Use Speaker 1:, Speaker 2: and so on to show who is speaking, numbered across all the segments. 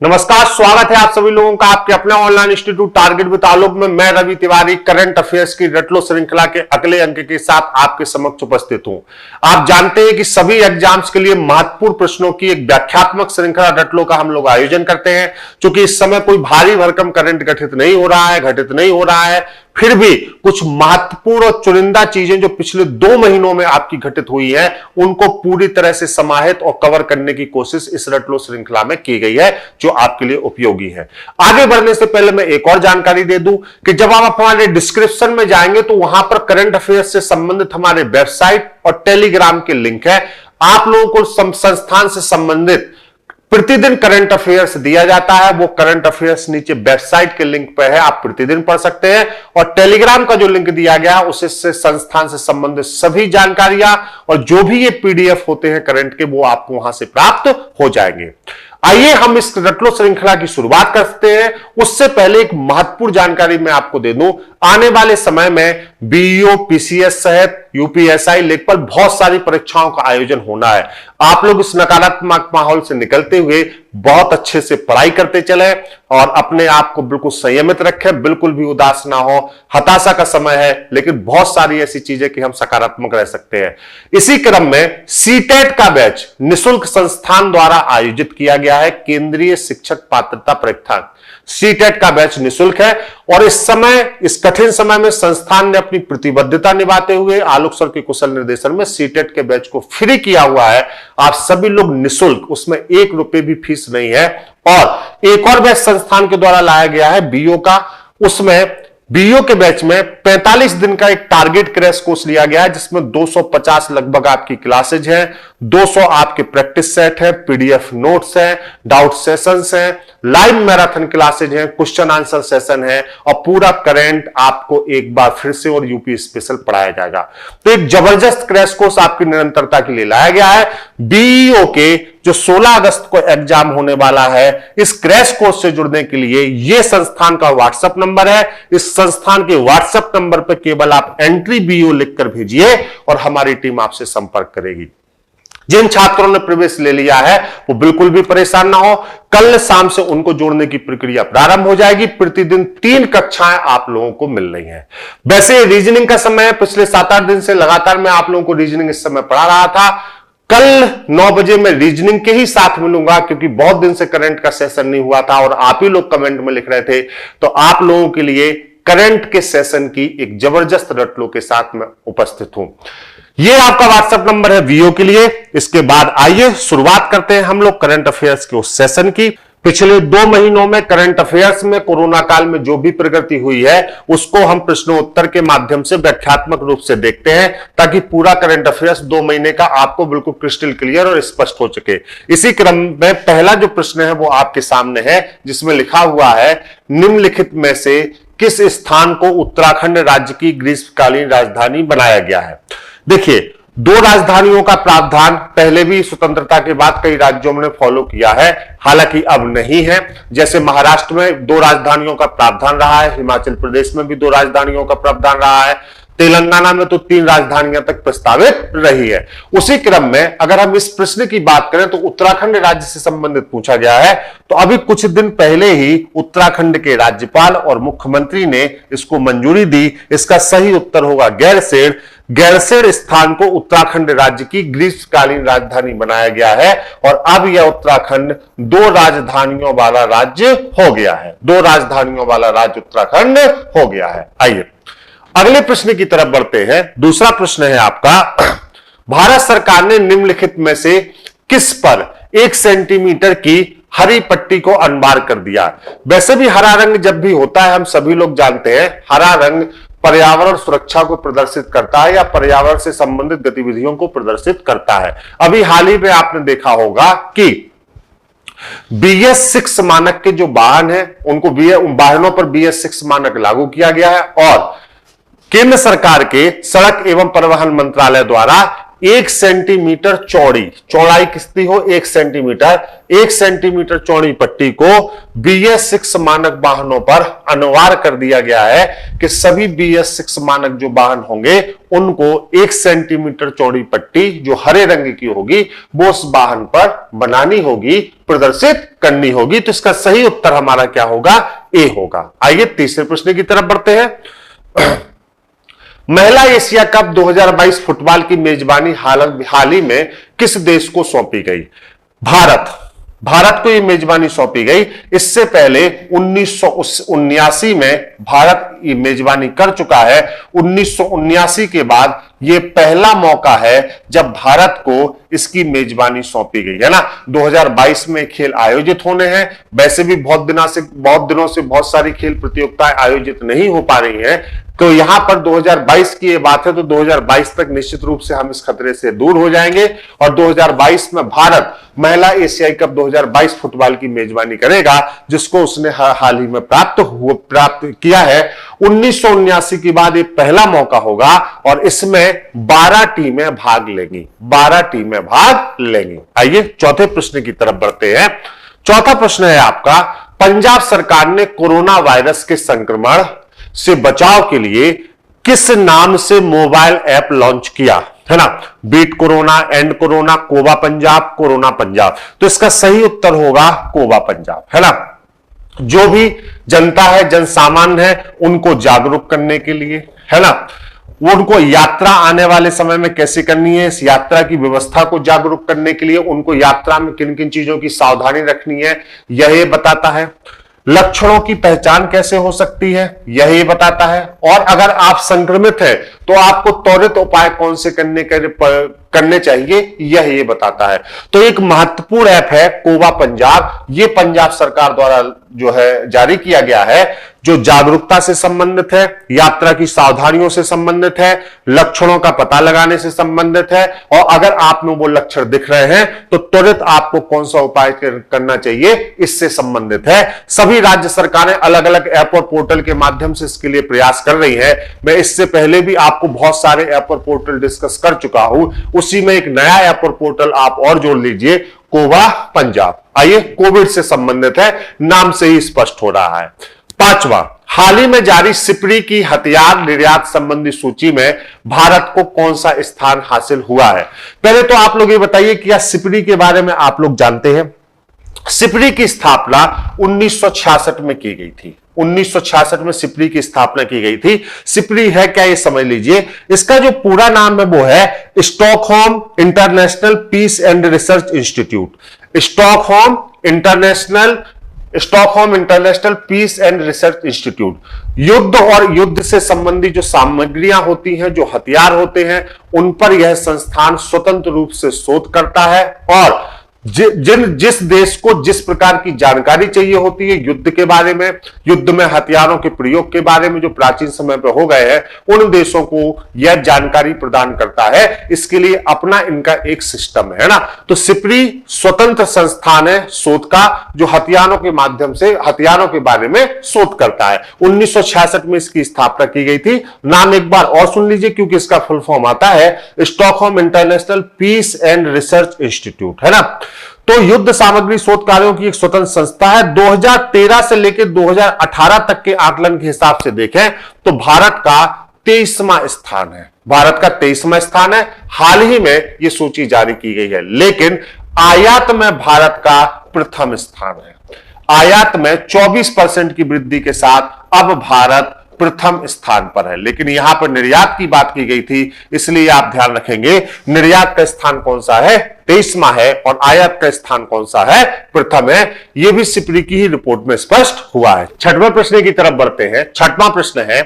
Speaker 1: नमस्कार, स्वागत है आप सभी लोगों का आपके अपने ऑनलाइन इंस्टीट्यूट टारगेट विद आलोक में। मैं रवि तिवारी करंट अफेयर्स की रटलो श्रृंखला के अगले अंक के साथ आपके समक्ष उपस्थित हूं। आप जानते हैं कि सभी एग्जाम्स के लिए महत्वपूर्ण प्रश्नों की एक व्याख्यात्मक श्रृंखला रटलो का हम लोग आयोजन करते हैं। क्योंकि इस समय कोई भारी भरकम करंट घटित नहीं हो रहा है, फिर भी कुछ महत्वपूर्ण और चुनिंदा चीजें जो पिछले 2 महीनों में आपकी घटित हुई है, उनको पूरी तरह से समाहित और कवर करने की कोशिश इस रटलो श्रृंखला में की गई है, जो आपके लिए उपयोगी है। आगे बढ़ने से पहले मैं एक और जानकारी दे दूं कि जब आप हमारे डिस्क्रिप्शन में जाएंगे तो वहां पर करंट अफेयर्स से संबंधित हमारे वेबसाइट और टेलीग्राम के लिंक है। आप लोगों को संस्थान से संबंधित प्रतिदिन करंट अफेयर्स दिया जाता है। वो करंट अफेयर्स नीचे वेबसाइट के लिंक पर है, आप प्रतिदिन पढ़ सकते हैं। और टेलीग्राम का जो लिंक दिया गया है उससे संस्थान से संबंधित सभी जानकारियां और जो भी ये पीडीएफ होते हैं करंट के, वो आपको वहां से प्राप्त हो जाएंगे। आइए हम इस रटलो श्रृंखला की शुरुआत करते हैं। उससे पहले एक महत्वपूर्ण जानकारी मैं आपको दे दूं। आने वाले समय में बीईओ, पीसीएस सहित यूपीएसआई लेवल पर बहुत सारी परीक्षाओं का आयोजन होना है। आप लोग इस नकारात्मक माहौल से निकलते हुए बहुत अच्छे से पढ़ाई करते चले और अपने आप को बिल्कुल संयमित रखें, बिल्कुल भी उदास ना हो। हताशा का समय है, लेकिन बहुत सारी ऐसी चीजें कि हम सकारात्मक रह सकते हैं। इसी क्रम में सीटेट का बैच निःशुल्क संस्थान द्वारा आयोजित किया गया है। केंद्रीय शिक्षक पात्रता परीक्षा सीटेट का बैच निःशुल्क है और इस कठिन समय में संस्थान ने अपनी प्रतिबद्धता निभाते हुए आलोक सर के कुशल निर्देशन में सीटेट के बैच को फ्री किया हुआ है। आप सभी लोग निःशुल्क, उसमें 1 रुपए भी फीस नहीं है। और एक और बैच संस्थान के द्वारा लाया गया है बीओ का। उसमें बीओ के बैच में 45 दिन का एक टारगेट क्रैश कोर्स लिया गया है, जिसमें 250 लगभग आपकी क्लासेज हैं, 200 आपके प्रैक्टिस सेट है, पीडीएफ नोट्स हैं, डाउट सेशंस हैं, लाइव मैराथन क्लासेज हैं, क्वेश्चन आंसर सेशन है और पूरा करंट आपको एक बार फिर से और यूपी स्पेशल पढ़ाया जाएगा। तो एक जबरदस्त क्रैश कोर्स आपकी निरंतरता के लिए लाया गया है। बीईओ के जो 16 अगस्त को एग्जाम होने वाला है, इस क्रैश कोर्स से जुड़ने के लिए यह संस्थान का व्हाट्सएप नंबर है। इस संस्थान के व्हाट्सएप नंबर पर केवल आप एंट्री बीईओ लिखकर भेजिए और हमारी टीम आपसे संपर्क करेगी। जिन छात्रों ने प्रवेश ले लिया है वो बिल्कुल भी परेशान ना हो। कल शाम से उनको जोड़ने की प्रक्रिया प्रारंभ हो जाएगी। प्रतिदिन 3 कक्षाएं आप लोगों को मिल रही हैं। वैसे रीजनिंग का समय है, पिछले 7-8 दिन से लगातार मैं आप लोगों को रीजनिंग इस समय पढ़ा रहा था। कल 9 बजे मैं रीजनिंग के ही साथ मिलूंगा, क्योंकि बहुत दिन से करंट का सेशन नहीं हुआ था और आप ही लोग कमेंट में लिख रहे थे। तो आप लोगों के लिए करंट के सेशन की एक जबरदस्त रटलो के साथ मैं उपस्थित हूं। यह आपका व्हाट्सएप नंबर है वीओ के लिए। इसके बाद आइए शुरुआत करते हैं हम लोग करंट अफेयर्स के उस सेशन की। पिछले 2 महीनों में करंट अफेयर्स में कोरोना काल में जो भी प्रगति हुई है, उसको हम प्रश्नोत्तर के माध्यम से व्याख्यात्मक रूप से देखते हैं, ताकि पूरा करंट अफेयर्स 2 महीने का आपको बिल्कुल क्रिस्टल क्लियर और स्पष्ट हो सके। इसी क्रम में पहला जो प्रश्न है वो आपके सामने है, जिसमें लिखा हुआ है, निम्नलिखित में से किस स्थान को उत्तराखंड राज्य की ग्रीष्मकालीन राजधानी बनाया गया है। देखिए, 2 राजधानियों का प्रावधान पहले भी स्वतंत्रता के बाद कई राज्यों ने फॉलो किया है, हालांकि अब नहीं है। जैसे महाराष्ट्र में 2 राजधानियों का प्रावधान रहा है, हिमाचल प्रदेश में भी 2 राजधानियों का प्रावधान रहा है, तेलंगाना में तो 3 राजधानियां तक प्रस्तावित रही है। उसी क्रम में अगर हम इस प्रश्न की बात करें तो उत्तराखंड राज्य से संबंधित पूछा गया है। तो अभी कुछ दिन पहले ही उत्तराखंड के राज्यपाल और मुख्यमंत्री ने इसको मंजूरी दी। इसका सही उत्तर होगा गैरसैंण। गैरसैंण स्थान को उत्तराखंड राज्य की ग्रीष्मकालीन राजधानी बनाया गया है और अब यह उत्तराखंड 2 राजधानियों वाला राज्य हो गया है। 2 राजधानियों वाला राज्य उत्तराखंड हो गया है। आइए अगले प्रश्न की तरफ बढ़ते हैं। दूसरा प्रश्न है आपका, भारत सरकार ने निम्नलिखित में से किस पर 1 सेंटीमीटर की हरी पट्टी को अनिवार्य कर दिया। वैसे भी हरा रंग जब भी होता है, हम सभी लोग जानते हैं, हरा रंग पर्यावरण सुरक्षा को प्रदर्शित करता है या पर्यावरण से संबंधित गतिविधियों को प्रदर्शित करता है। अभी हाल ही में आपने देखा होगा कि BS6 मानक के जो वाहन हैं, उनको वाहनों पर BS6 मानक लागू किया गया है और केंद्र सरकार के सड़क एवं परिवहन मंत्रालय द्वारा 1 सेंटीमीटर चौड़ाई कितनी हो 1 सेंटीमीटर, 1 सेंटीमीटर चौड़ी पट्टी को BS6 मानक वाहनों पर अनिवार्य कर दिया गया है कि सभी BS6 मानक जो वाहन होंगे उनको 1 सेंटीमीटर चौड़ी पट्टी जो हरे रंग की होगी वो उस वाहन पर बनानी होगी, प्रदर्शित करनी होगी। तो इसका सही उत्तर हमारा क्या होगा, ए होगा। आइए तीसरे प्रश्न की तरफ बढ़ते हैं। महिला एशिया कप 2022 फुटबॉल की मेजबानी हाल ही में किस देश को सौंपी गई? भारत को यह मेजबानी सौंपी गई। इससे पहले 1979 में भारत ये मेजबानी कर चुका है। 1979 के बाद यह पहला मौका है जब भारत को इसकी मेजबानी सौंपी गई है ना। 2022 में खेल आयोजित होने हैं। वैसे भी बहुत दिनों से बहुत सारी खेल प्रतियोगिताएं आयोजित नहीं हो पा रही हैं, तो यहां पर 2022 की ये बात है, तो 2022 तक निश्चित रूप से हम इस खतरे से दूर हो जाएंगे और 2022 में भारत महिला एशियाई कप 2022 फुटबॉल की मेजबानी करेगा, जिसको उसने हाल ही में प्राप्त किया है। 1979 के बाद ये पहला मौका होगा और इसमें 12 टीमें भाग लेंगी, 12 टीमें भाग लेंगी। आइए चौथे प्रश्न की तरफ बढ़ते हैं। चौथा प्रश्न है आपका, पंजाब सरकार ने कोरोना वायरस के संक्रमण से बचाव के लिए किस नाम से मोबाइल ऐप लॉन्च किया है ना? Beat corona, and corona, Cova Punjab, corona Punjab. तो इसका सही उत्तर होगा कोवा पंजाब, है ना। जो भी जनता है, जन सामान्य है, उनको जागरूक करने के लिए, है ना, वो उनको यात्रा आने वाले समय में कैसे करनी है, इस यात्रा की व्यवस्था को जागरूक करने के लिए उनको यात्रा में किन किन चीजों की सावधानी रखनी है यह बताता है। लक्षणों की पहचान कैसे हो सकती है यही बताता है। और अगर आप संक्रमित हैं तो आपको त्वरित उपाय कौन से करने चाहिए यह ये बताता है। तो एक महत्वपूर्ण ऐप है कोवा पंजाब। ये पंजाब सरकार द्वारा जो है जारी किया गया है, जो जागरूकता से संबंधित है, यात्रा की सावधानियों से संबंधित है, लक्षणों का पता लगाने से संबंधित है। और अगर आप में वो लक्षण दिख रहे हैं तो तुरंत आपको कौन सा उपाय करना चाहिए इससे संबंधित है। सभी राज्य सरकारें अलग अलग ऐप और पोर्टल के माध्यम से इसके लिए प्रयास कर रही है। मैं इससे पहले भी आपको बहुत सारे ऐप और पोर्टल डिस्कस कर चुका हूं, उसी में एक नया ऐप और पोर्टल आप और जोड़ लीजिए, कोवा पंजाब। आइए, कोविड से संबंधित है, नाम से ही स्पष्ट हो रहा है। पांचवा, हाल ही में जारी सिपरी की हथियार निर्यात संबंधी सूची में भारत को कौन सा स्थान हासिल हुआ है? पहले तो आप लोग ये बताइए कि क्या सिपरी के बारे में आप लोग जानते हैं? सिपरी की स्थापना 1966 में की गई थी। 1966 में सिपरी की स्थापना की गई थी। सिपरी है क्या ये समझ लीजिए। इसका जो पूरा नाम है वो है Stockholm International Peace and Research Institute. Stockholm International Peace and Research Institute. युद्ध और युद्ध से संबंधी जो सामग्रियां होती हैं, जो हथियार होते हैं, उन पर यह संस्थान स्वतंत्र रूप से शोध करता है और जिस देश को जिस प्रकार की जानकारी चाहिए होती है युद्ध के बारे में, युद्ध में हथियारों के प्रयोग के बारे में जो प्राचीन समय पर हो गए हैं, उन देशों को यह जानकारी प्रदान करता है। इसके लिए अपना इनका एक सिस्टम है ना। तो सिपरी स्वतंत्र संस्थान है शोध का, जो हथियारों के माध्यम से हथियारों के बारे में शोध करता है। 1966 में इसकी स्थापना की गई थी। नाम एक बार और सुन लीजिए क्योंकि इसका फुल फॉर्म आता है Stockholm International Peace and Research Institute, है ना। तो युद्ध सामग्री शोध कार्यों की एक स्वतंत्र संस्था है। 2013 से लेकर 2018 तक के आकलन के हिसाब से देखें तो भारत का 23वां स्थान है। भारत का 23वां स्थान है। हाल ही में यह सूची जारी की गई है, लेकिन आयात में भारत का प्रथम स्थान है। आयात में 24% की वृद्धि के साथ अब भारत प्रथम स्थान पर है। लेकिन यहां पर निर्यात की बात की गई थी, इसलिए आप ध्यान रखेंगे निर्यात का स्थान कौन सा है, 23वां है, और आयात का स्थान कौन सा है, प्रथम है। यह भी सिपरी की ही रिपोर्ट में स्पष्ट हुआ है। छठवें प्रश्न की तरफ बढ़ते हैं। छठवां प्रश्न है,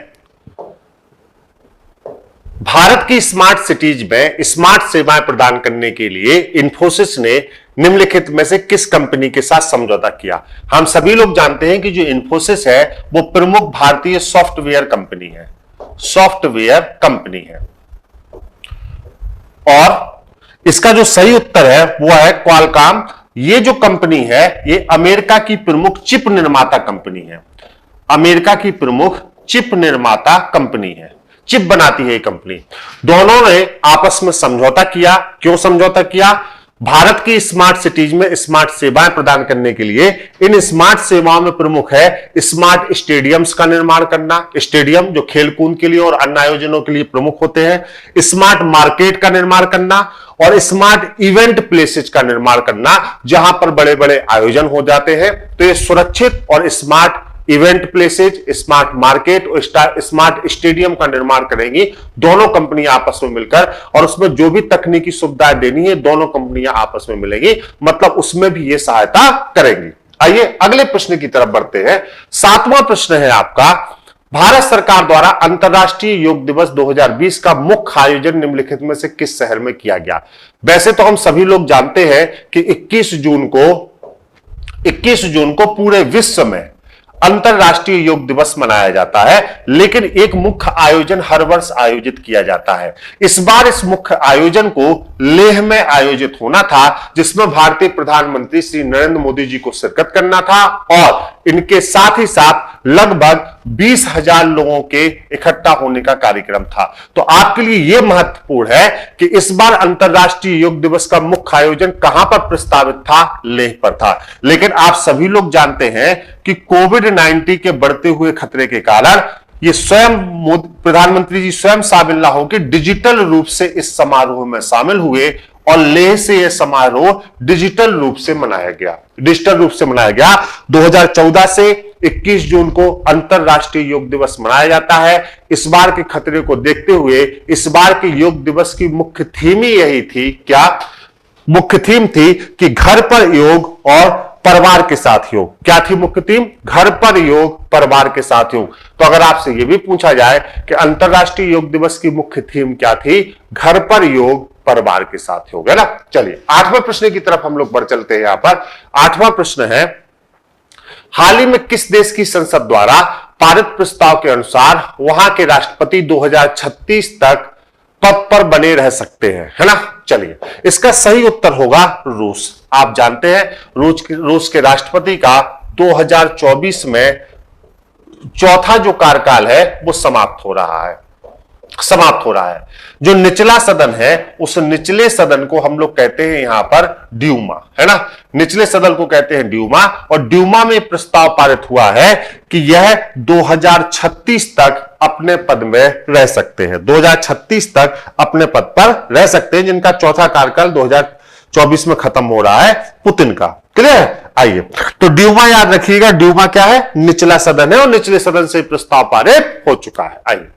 Speaker 1: भारत की स्मार्ट सिटीज में स्मार्ट सेवाएं प्रदान करने के लिए इंफोसिस ने निम्नलिखित में से किस कंपनी के साथ समझौता किया? हम सभी लोग जानते हैं कि जो इंफोसिस है वो प्रमुख भारतीय सॉफ्टवेयर कंपनी है, सॉफ्टवेयर कंपनी है। और इसका जो सही उत्तर है वो है क्वालकॉम। ये जो कंपनी है ये अमेरिका की प्रमुख चिप निर्माता कंपनी है। अमेरिका की प्रमुख चिप निर्माता कंपनी है। चिप बनाती है ये कंपनी। दोनों ने आपस में समझौता किया। क्यों समझौता किया? भारत की स्मार्ट सिटीज में स्मार्ट सेवाएं प्रदान करने के लिए इन स्मार्ट सेवाओं में प्रमुख है स्मार्ट स्टेडियम्स का निर्माण करना, स्टेडियम जो खेल कूद के लिए और अन्य आयोजनों के लिए प्रमुख होते हैं, स्मार्ट मार्केट का निर्माण करना और स्मार्ट इवेंट प्लेसेस का निर्माण करना, जहां पर बड़े बड़े आयोजन हो जाते हैं। तो ये सुरक्षित और smart event places, smart market और स्मार्ट स्टेडियम का निर्माण करेंगी दोनों कंपनियां आपस में मिलकर, और उसमें जो भी तकनीकी सुविधाएं देनी है दोनों कंपनियां आपस में मिलेंगी, मतलब उसमें भी ये सहायता करेंगी। आइए अगले प्रश्न की तरफ बढ़ते हैं। 7वां प्रश्न है आपका, भारत सरकार द्वारा अंतर्राष्ट्रीय योग दिवस 2020 का मुख्य आयोजन निम्नलिखित में से किस शहर में किया गया? वैसे तो हम सभी लोग जानते हैं कि 21 जून को पूरे विश्व में अंतरराष्ट्रीय योग दिवस मनाया जाता है, लेकिन एक मुख्य आयोजन हर वर्ष आयोजित किया जाता है। इस बार इस मुख्य आयोजन को लेह में आयोजित होना था, जिसमें भारतीय प्रधानमंत्री श्री नरेंद्र मोदी जी को शिरकत करना था और इनके साथ ही साथ लगभग 20,000 लोगों के इकट्ठा होने का कार्यक्रम था। तो आपके लिए यह महत्वपूर्ण है कि इस बार अंतरराष्ट्रीय योग दिवस का मुख्य आयोजन कहां पर प्रस्तावित था? लेह पर था। लेकिन आप सभी लोग जानते हैं कि कोविड-19 के बढ़ते हुए खतरे के कारण ये स्वयं प्रधानमंत्री जी स्वयं शामिल ना होकर डिजिटल रूप से इस समारोह में शामिल हुए और लेह से यह समारोह डिजिटल रूप से मनाया गया। 2014 से 21 जून को अंतरराष्ट्रीय योग दिवस मनाया जाता है। इस बार के खतरे को देखते हुए इस बार के योग दिवस की मुख्य थीम ही यही थी। क्या मुख्य थीम थी? कि घर पर योग और परिवार के साथ योग। क्या थी मुख्य थीम? घर पर योग, परिवार के साथ योग। तो अगर आपसे यह भी पूछा जाए कि अंतरराष्ट्रीय योग दिवस की मुख्य थीम क्या थी? घर पर योग, परिवार के साथ योग, है ना। चलिए 8वें प्रश्न की तरफ हम लोग बढ़ चलते हैं। यहां पर 8वां प्रश्न है, हाल ही में किस देश की संसद द्वारा पारित प्रस्ताव के अनुसार वहां के राष्ट्रपति 2036 तक पद पर बने रह सकते हैं, है ना। चलिए इसका सही उत्तर होगा रूस। आप जानते हैं रूस के राष्ट्रपति का 2024 में चौथा जो कार्यकाल है वो समाप्त हो रहा है। जो निचला सदन है उस निचले सदन को हम लोग कहते हैं यहां पर ड्यूमा, है ना। निचले सदन को कहते हैं ड्यूमा, और ड्यूमा में प्रस्ताव पारित हुआ है कि यह 2036 तक अपने पद में रह सकते हैं। 2036 तक अपने पद पर रह सकते हैं, जिनका चौथा कार्यकाल 2024 में खत्म हो रहा है, पुतिन का। क्लियर? आइए तो ड्यूमा याद रखिएगा, ड्यूमा क्या है? निचला सदन है, और निचले सदन से प्रस्ताव पारित हो चुका है। आइए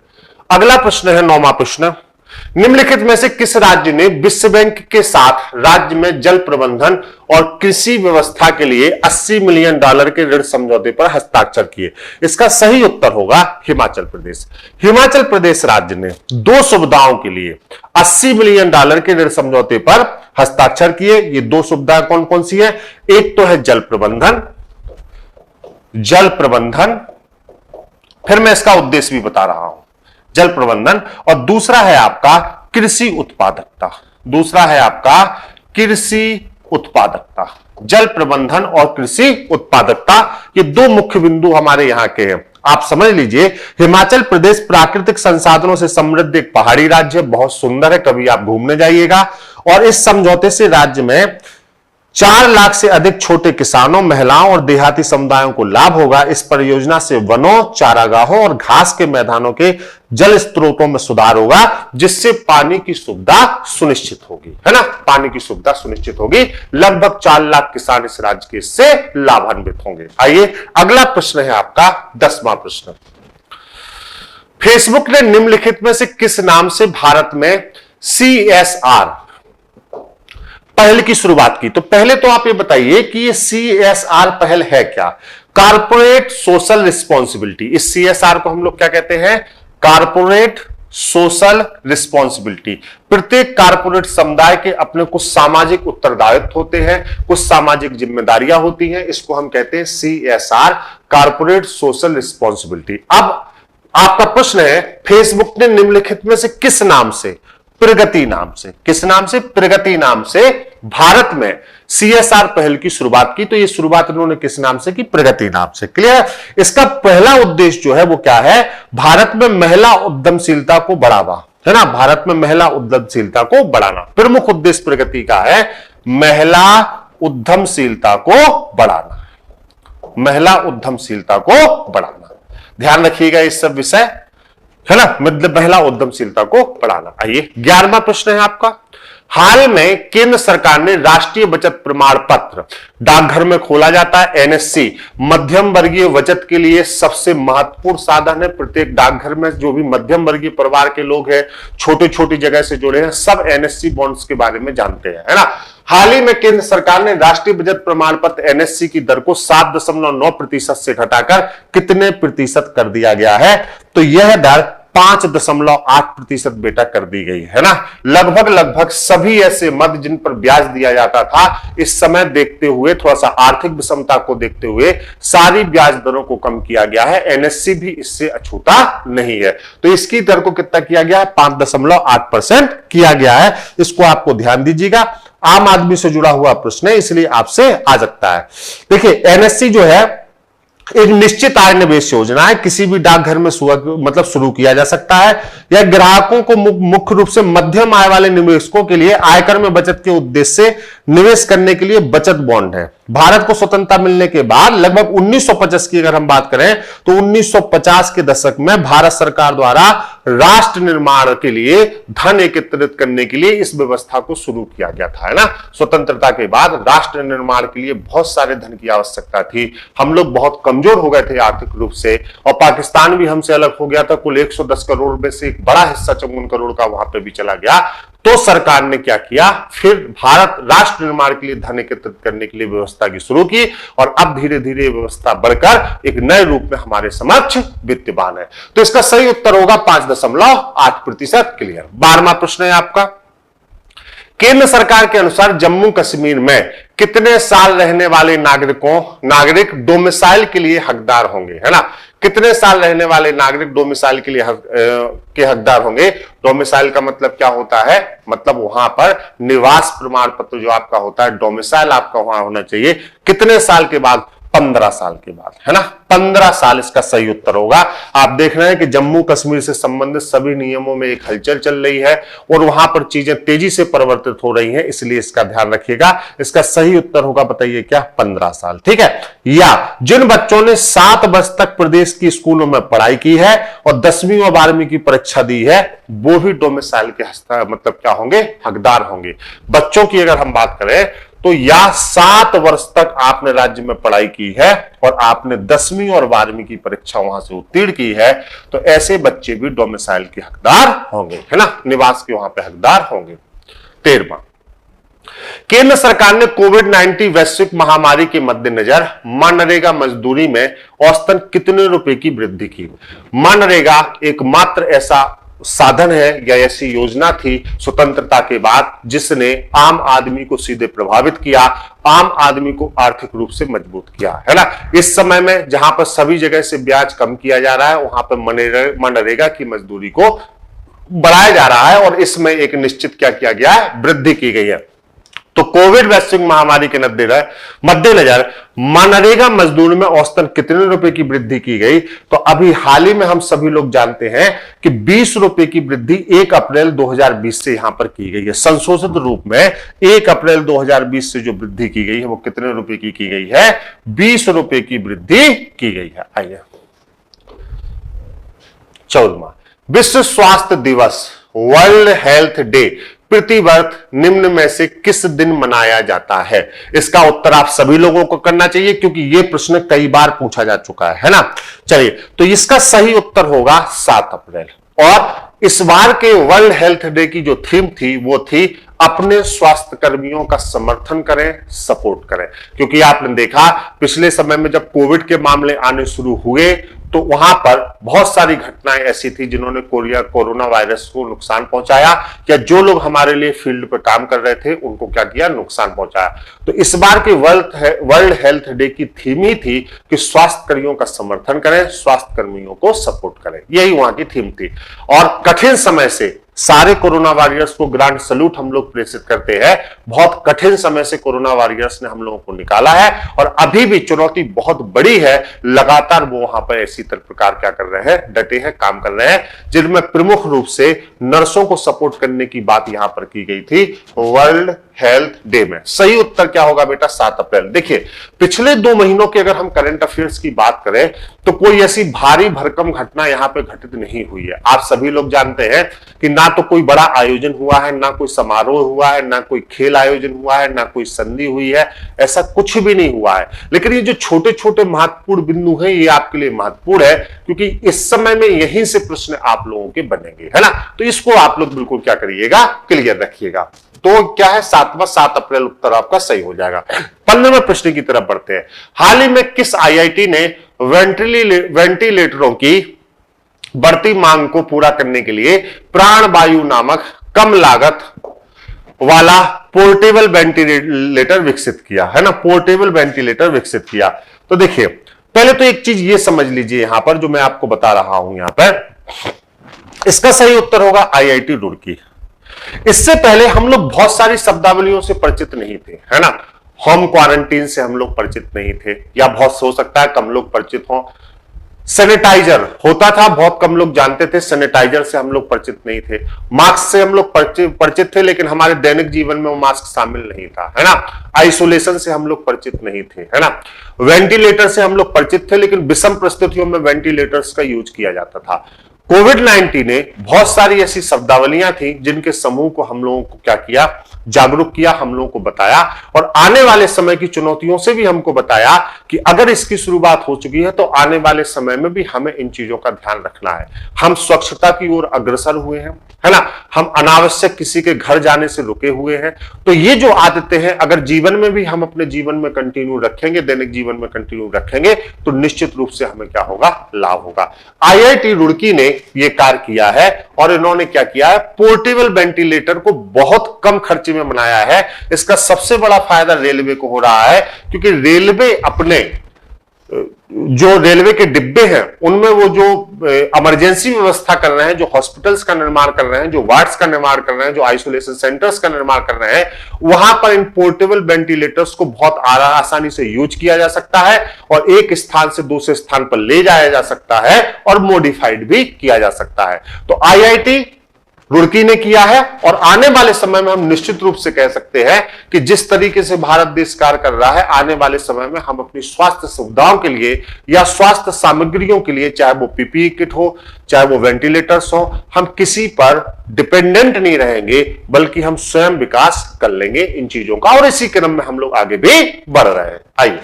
Speaker 1: अगला प्रश्न है 9वां प्रश्न, निम्नलिखित में से किस राज्य ने विश्व बैंक के साथ राज्य में जल प्रबंधन और कृषि व्यवस्था के लिए $80 मिलियन के ऋण समझौते पर हस्ताक्षर किए? इसका सही उत्तर होगा हिमाचल प्रदेश। हिमाचल प्रदेश राज्य ने 2 सुविधाओं के लिए $80 मिलियन के ऋण समझौते पर हस्ताक्षर किए। ये 2 सुविधाएं कौन कौन सी है? एक तो है जल प्रबंधन, फिर मैं इसका उद्देश्य भी बता रहा हूं, जल प्रबंधन, और दूसरा है आपका कृषि उत्पादकता। जल प्रबंधन और कृषि उत्पादकता, ये 2 मुख्य बिंदु हमारे यहां के हैं। आप समझ लीजिए, हिमाचल प्रदेश प्राकृतिक संसाधनों से समृद्ध एक पहाड़ी राज्य है, बहुत सुंदर है, कभी आप घूमने जाइएगा। और इस समझौते से राज्य में 4 लाख से अधिक छोटे किसानों, महिलाओं और देहाती समुदायों को लाभ होगा। इस परियोजना से वनों, चारागाहों और घास के मैदानों के जल स्रोतों में सुधार होगा, जिससे पानी की सुविधा सुनिश्चित होगी, है ना। पानी की सुविधा सुनिश्चित होगी। लगभग 4 लाख किसान इस राज्य के इससे लाभान्वित होंगे। आइए अगला प्रश्न है आपका 10वां प्रश्न, फेसबुक ने निम्नलिखित में से किस नाम से भारत में CSR पहल की शुरुआत की? तो पहले तो आप ये बताइए कि ये CSR पहल है क्या? Corporate social responsibility. इस CSR को हम लोग क्या कहते हैं? Corporate social responsibility. प्रत्येक कारपोरेट समुदाय के अपने कुछ सामाजिक उत्तरदायित्व होते हैं, कुछ सामाजिक जिम्मेदारियां होती हैं, इसको हम कहते हैं CSR, कारपोरेट सोशल रिस्पॉन्सिबिलिटी। अब आपका प्रश्न है, फेसबुक ने निम्नलिखित में से किस नाम से प्रगति नाम से। किस नाम से? प्रगति नाम से भारत में CSR पहल की शुरुआत की। तो ये शुरुआत इन्होंने किस नाम से की? प्रगति नाम से। क्लियर? इसका पहला उद्देश्य जो है वो क्या है? भारत में महिला उद्यमशीलता को बढ़ावा, है ना, भारत में महिला उद्यमशीलता को बढ़ाना। प्रमुख उद्देश्य प्रगति का है महिला उद्यमशीलता को बढ़ाना, महिला उद्यमशीलता को बढ़ाना। ध्यान रखिएगा इस सब विषय, है ना, मतलब महिला उद्यमशीलता को बढ़ाना। आइए 11वां प्रश्न है आपका। हाल में केंद्र सरकार ने राष्ट्रीय बचत प्रमाण पत्र डाकघर में खोला जाता है। NSC मध्यम वर्गीय बचत के लिए सबसे महत्वपूर्ण साधन है। प्रत्येक डाकघर में जो भी मध्यम वर्गीय परिवार के लोग हैं, छोटी छोटी जगह से जुड़े हैं, सब NSC बॉन्ड्स के बारे में जानते हैं, है ना। हाल ही में केंद्र सरकार ने राष्ट्रीय बचत प्रमाण पत्र NSC की दर को 7.9% से घटाकर कितने प्रतिशत कर दिया गया है? तो यह दर 5.8% बेटा कर दी गई है ना। लगभग सभी ऐसे मद जिन पर ब्याज दिया जाता था, इस समय देखते हुए, थोड़ा सा आर्थिक विषमता को देखते हुए सारी ब्याज दरों को कम किया गया है। NSC भी इससे अछूता नहीं है। तो इसकी दर को कितना किया गया है? 5.8% किया गया है। इसको आपको ध्यान दीजिएगा, आम आदमी से जुड़ा हुआ प्रश्न है, इसलिए आपसे आ सकता है। देखिए NSC जो है एक निश्चित आय निवेश योजना है, किसी भी डाकघर में मतलब शुरू किया जा सकता है। यह ग्राहकों को मुख्य रूप से मध्यम आय वाले निवेशकों के लिए आयकर में बचत के उद्देश्य से निवेश करने के लिए बचत बॉन्ड है। भारत को स्वतंत्रता मिलने के बाद लगभग 1950 की अगर हम बात करें तो 1950 के दशक में भारत सरकार द्वारा राष्ट्र निर्माण के लिए धन एकत्रित करने के लिए इस व्यवस्था को शुरू किया गया था, है ना। स्वतंत्रता के बाद राष्ट्र निर्माण के लिए बहुत सारे धन की आवश्यकता थी। हम लोग बहुत कमजोर हो गए थे आर्थिक रूप से, और पाकिस्तान भी हमसे अलग हो गया था। कुल 110 करोड़ में से एक बड़ा हिस्सा 54 करोड़ का वहां पे भी चला गया। तो सरकार ने क्या किया? फिर भारत राष्ट्र निर्माण के लिए धन एकत्रित करने के लिए व्यवस्था की शुरू की, और अब धीरे धीरे व्यवस्था बढ़कर एक नए रूप में हमारे समक्ष विद्यमान है। तो इसका सही उत्तर होगा 5.8%। क्लियर। 12वां प्रश्न है आपका। केंद्र सरकार के अनुसार जम्मू कश्मीर में कितने साल रहने वाले नागरिक डोमिसाइल के लिए हकदार होंगे, है ना। कितने साल रहने वाले नागरिक डोमिसाइल के लिए हकदार होंगे? डोमिसाइल का मतलब क्या होता है? मतलब वहां पर निवास प्रमाण पत्र जो आपका होता है, डोमिसाइल आपका वहां होना चाहिए। कितने साल के बाद? 15 साल के बाद, है ना। 15 साल इसका सही उत्तर होगा। आप देख रहे हैं कि जम्मू कश्मीर से संबंधित सभी नियमों में एक हलचल चल रही है और वहां पर चीजें तेजी से परिवर्तित हो रही हैं, इसलिए इसका ध्यान रखिएगा। इसका सही उत्तर होगा, बताइए क्या? 15 साल। ठीक है। या जिन बच्चों ने 7 वर्ष तक प्रदेश की स्कूलों में पढ़ाई की है और 10वीं और 12वीं की परीक्षा दी है, वो भी डोमिसाइल के मतलब क्या होंगे? हकदार होंगे। बच्चों की अगर हम बात करें तो या 7 वर्ष तक आपने राज्य में पढ़ाई की है और आपने 10वीं और 12वीं की परीक्षा वहां से उत्तीर्ण की है, तो ऐसे बच्चे भी डोमिसाइल के हकदार होंगे, है ना, निवास के वहां पे हकदार होंगे। 13वां, केंद्र सरकार ने कोविड-19 वैश्विक महामारी के मद्देनजर मनरेगा मजदूरी में औसतन कितने रुपए की वृद्धि की? मनरेगा एकमात्र ऐसा साधन है या ऐसी योजना थी स्वतंत्रता के बाद जिसने आम आदमी को सीधे प्रभावित किया, आम आदमी को आर्थिक रूप से मजबूत किया, है ना। इस समय में जहां पर सभी जगह से ब्याज कम किया जा रहा है, वहां पर मनरेगा की मजदूरी को बढ़ाया जा रहा है और इसमें एक निश्चित क्या किया गया है? वृद्धि की गई है। तो कोविड वैश्विक महामारी के मद्देनजर मनरेगा मजदूरी में औसतन कितने रुपए की वृद्धि की गई? तो अभी हाल ही में हम सभी लोग जानते हैं कि 20 रुपए की वृद्धि 1 अप्रैल 2020 से यहां पर की गई है। संशोधित रूप में 1 अप्रैल 2020 से जो वृद्धि की गई है वो कितने रुपए की गई है? 20 रुपए की वृद्धि की गई है। आइए 14वां, विश्व स्वास्थ्य दिवस वर्ल्ड हेल्थ डे प्रतिवर्ष निम्न में से किस दिन मनाया जाता है? इसका उत्तर आप सभी लोगों को करना चाहिए क्योंकि यह प्रश्न कई बार पूछा जा चुका है ना। चलिए, तो इसका सही उत्तर होगा 7 अप्रैल। और इस बार के वर्ल्ड हेल्थ डे की जो थीम थी वो थी अपने स्वास्थ्य कर्मियों का समर्थन करें, सपोर्ट करें। क्योंकि आपने देखा पिछले समय में जब कोविड के मामले आने शुरू हुए तो वहां पर बहुत सारी घटनाएं ऐसी थी जिन्होंने कोरोना वायरस को नुकसान पहुंचाया, या जो लोग हमारे लिए फील्ड पर काम कर रहे थे उनको क्या किया? नुकसान पहुंचाया। तो इस बार के वर्ल्ड हेल्थ डे की थीम ही थी कि स्वास्थ्य कर्मियों का समर्थन करें, स्वास्थ्य कर्मियों को सपोर्ट करें। यही वहां की थीम थी। और कठिन समय से सारे कोरोना वॉरियर्स को ग्रांड सल्यूट हम लोग प्रेषित करते हैं। बहुत कठिन समय से कोरोना वॉरियर्स ने हम लोगों को निकाला है और अभी भी चुनौती बहुत बड़ी है। लगातार वो वहां पर इसी प्रकार क्या कर रहे हैं, डटे हैं, काम कर रहे हैं, जिनमें प्रमुख रूप से नर्सों को सपोर्ट करने की बात यहां पर की गई थी वर्ल्ड हेल्थ डे में। सही उत्तर क्या होगा बेटा, 7 अप्रैल। देखिए, पिछले 2 महीनों के अगर हम करंट अफेयर्स की बात करें तो कोई ऐसी भारी भरकम घटना यहां पे घटित नहीं हुई है। आप सभी लोग जानते हैं कि ना तो कोई बड़ा आयोजन हुआ है, ना कोई समारोह हुआ है, ना कोई खेल आयोजन हुआ है, ना कोई संधि हुई है, ऐसा कुछ भी नहीं हुआ है। लेकिन ये जो छोटे छोटे महत्वपूर्ण बिंदु हैं, ये आपके लिए महत्वपूर्ण है क्योंकि इस समय में यहीं से प्रश्न आप लोगों के बनेंगे, है ना। तो इसको आप लोग बिल्कुल क्या करिएगा, क्लियर रखिएगा। तो क्या है, 7 अप्रैल उत्तर आपका सही हो जाएगा। 15वें प्रश्न की तरफ बढ़ते हैं। हाल ही में किस आईआईटी ने वेंटिलेटरों की बढ़ती मांग को पूरा करने के लिए प्राणवायु नामक कम लागत वाला पोर्टेबल वेंटिलेटर विकसित किया, है ना। पोर्टेबल वेंटिलेटर विकसित किया। तो देखिए, पहले तो एक चीज ये समझ लीजिए यहां पर जो मैं आपको बता रहा हूं यहां पर, इसका सही उत्तर होगा आईआईटी रुड़की। इससे पहले हम लोग बहुत सारी शब्दावलियों से परिचित नहीं थे, है ना। होम क्वारंटीन से हम लोग परिचित नहीं थे, या बहुत हो सकता है कम लोग परिचित हों। सैनिटाइजर होता था, बहुत कम लोग जानते थे, सैनिटाइजर से हम लोग परिचित नहीं थे। मास्क से हम लोग परिचित थे, लेकिन हमारे दैनिक जीवन में वो मास्क शामिल नहीं था, है ना। आइसोलेशन से हम लोग परिचित नहीं थे, है ना। वेंटिलेटर से हम लोग परिचित थे, लेकिन विषम परिस्थितियों में वेंटिलेटर्स का यूज किया जाता था। कोविड-19 ने बहुत सारी ऐसी शब्दावलियां थी जिनके समूह को हम लोगों को क्या किया, जागरूक किया, हम लोगों को बताया और आने वाले समय की चुनौतियों से भी हमको बताया कि अगर इसकी शुरुआत हो चुकी है तो आने वाले समय में भी हमें इन चीजों का ध्यान रखना है। हम स्वच्छता की ओर अग्रसर हुए हैं, है ना। हम अनावश्यक किसी के घर जाने से रुके हुए हैं। तो ये जो आदतें हैं अगर जीवन में भी हम अपने जीवन में कंटिन्यू रखेंगे, दैनिक जीवन में कंटिन्यू रखेंगे, तो निश्चित रूप से हमें क्या होगा, लाभ होगा। आईआईटी रुड़की ने यह कार्य किया है और इन्होंने क्या किया है, पोर्टेबल वेंटिलेटर को बहुत कम खर्चे में बनाया है। इसका सबसे बड़ा फायदा रेलवे को हो रहा है क्योंकि रेलवे अपने जो रेलवे के डिब्बे हैं उनमें वो जो इमरजेंसी व्यवस्था कर रहे हैं, जो हॉस्पिटल्स का निर्माण कर रहे हैं, जो वार्ड्स का निर्माण कर रहे हैं, जो आइसोलेशन सेंटर्स का निर्माण कर रहे हैं, वहां पर इन पोर्टेबल वेंटिलेटर्स को बहुत आसानी से यूज किया जा सकता है और एक स्थान से दूसरे स्थान पर ले जाया जा सकता है और मॉडिफाइड भी किया जा सकता है। तो आईआईटी रुड़की ने किया है और आने वाले समय में हम निश्चित रूप से कह सकते हैं कि जिस तरीके से भारत देश कार्य कर रहा है, आने वाले समय में हम अपनी स्वास्थ्य सुविधाओं के लिए या स्वास्थ्य सामग्रियों के लिए, चाहे वो पीपीई किट हो, चाहे वो वेंटिलेटर्स हो, हम किसी पर डिपेंडेंट नहीं रहेंगे, बल्कि हम स्वयं विकास कर लेंगे इन चीजों का और इसी क्रम में हम लोग आगे भी बढ़ रहे हैं। आइए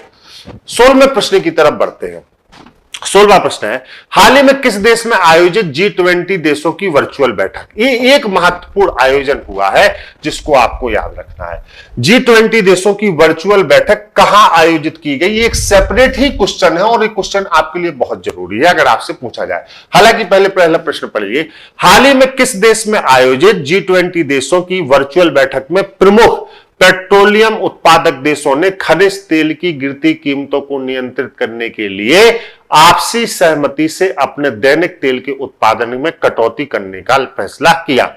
Speaker 1: 16वें प्रश्न की तरफ बढ़ते हैं। 16वां प्रश्न है, हाल ही में किस देश में आयोजित G20 देशों की वर्चुअल बैठक। ये एक महत्वपूर्ण आयोजन हुआ है जिसको आपको याद रखना है। G20 देशों की वर्चुअल बैठक कहां आयोजित की गई, ये एक सेपरेट ही क्वेश्चन है और ये क्वेश्चन आपके लिए बहुत जरूरी है अगर आपसे पूछा जाए। हालांकि पहला प्रश्न पढ़िए, हाल ही में किस देश में आयोजित G20 देशों की वर्चुअल बैठक में प्रमुख पेट्रोलियम उत्पादक देशों ने खनिज तेल की गिरती कीमतों को नियंत्रित करने के लिए आपसी सहमति से अपने दैनिक तेल के उत्पादन में कटौती करने का फैसला किया।